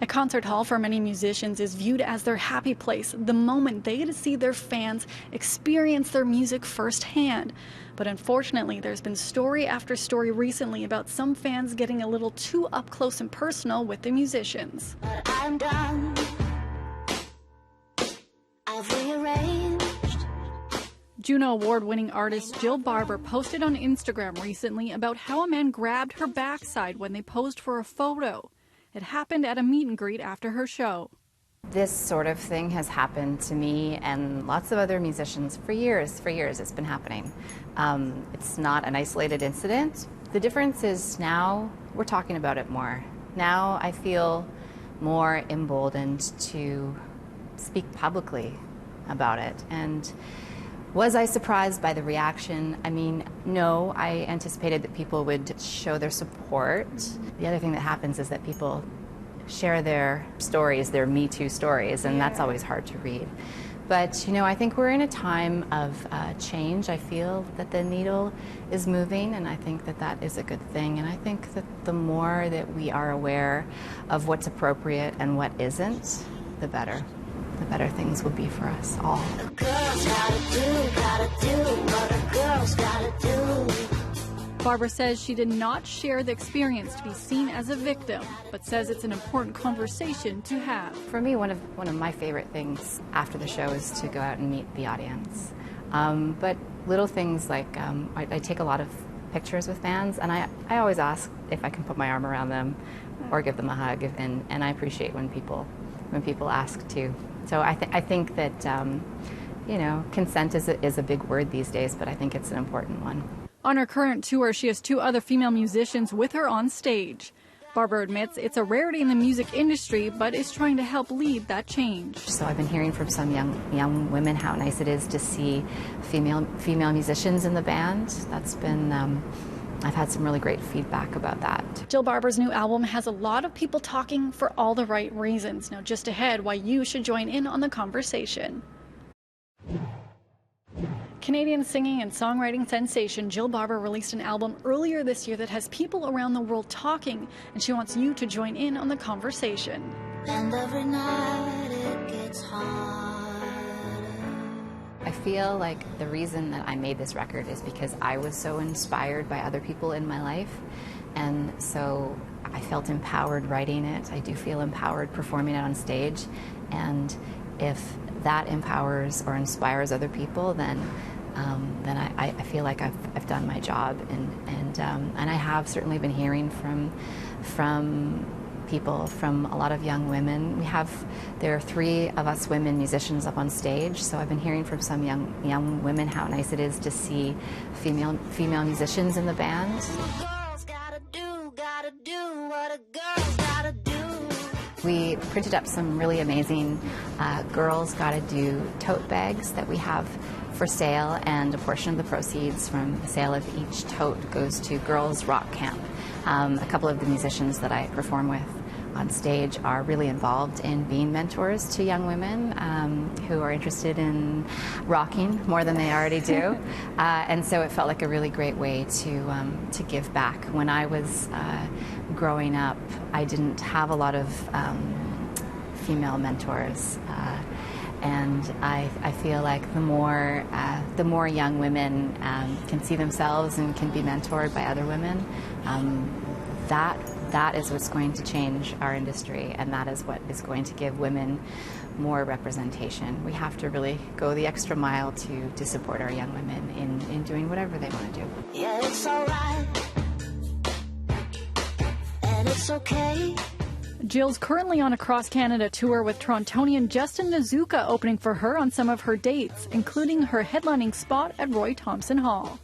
A concert hall for many musicians is viewed as their happy place, the moment they get to see their fans experience their music firsthand. But unfortunately, there's been story after story recently about some fans getting a little too up close and personal with the musicians. But I'm done. I've rearranged. Juno Award-winning artist Jill Barber posted on Instagram recently about how a man grabbed her backside when they posed for a photo. It happened at a meet and greet after her show. This sort of thing has happened to me and lots of other musicians for years. For years it's been happening. It's not an isolated incident. The difference is now we're talking about it more. Now I feel more emboldened to speak publicly about it. And was I surprised by the reaction? I mean, no, I anticipated that people would show their support. The other thing that happens is that people share their stories, their Me Too stories, and that's always hard to read. But, you know, I think we're in a time of change. I feel that the needle is moving, and I think that that is a good thing. And I think that the more that we are aware of what's appropriate and what isn't, the better. The better things will be for us all. A girl's gotta do what a girl's gotta do. Barber says she did not share the experience to be seen as a victim, but says it's an important conversation to have. For me, one of my favorite things after the show is to go out and meet the audience. But little things like I take a lot of pictures with fans, and I always ask if I can put my arm around them or give them a hug, and I appreciate when people ask too. So I think that you know, consent is a big word these days, but I think it's an important one. On her current tour, she has 2 other female musicians with her on stage. Barber admits it's a rarity in the music industry, but is trying to help lead that change. So I've been hearing from some young women how nice it is to see female musicians in the band. That's been I've had some really great feedback about that. Jill Barber's new album has a lot of people talking for all the right reasons. Now, just ahead, why you should join in on the conversation. Canadian singing and songwriting sensation Jill Barber released an album earlier this year that has people around the world talking, and she wants you to join in on the conversation. And every night it gets harder. I feel like the reason that I made this record is because I was so inspired by other people in my life, and so I felt empowered writing it. I do feel empowered performing it on stage, and if that empowers or inspires other people, then I feel like I've done my job, and I have certainly been hearing from people, from a lot of young women. There are 3 of us women musicians up on stage, so I've been hearing from some young women how nice it is to see female musicians in the band. Girls gotta do what a girl's gotta do. We printed up some really amazing Girls Gotta Do tote bags that we have for sale, and a portion of the proceeds from the sale of each tote goes to Girls Rock Camp. A couple of the musicians that I perform with on stage are really involved in being mentors to young women who are interested in rocking more than they already do. And so it felt like a really great way to give back. When I was growing up, I didn't have a lot of female mentors. And I feel like the more young women can see themselves and can be mentored by other women, that is what's going to change our industry, and that is what is going to give women more representation. We have to really go the extra mile to support our young women in doing whatever they want to do. Yeah, it's alright, and it's okay. Jill's currently on a cross-Canada tour with Torontonian Justin Nazuka opening for her on some of her dates, including her headlining spot at Roy Thomson Hall.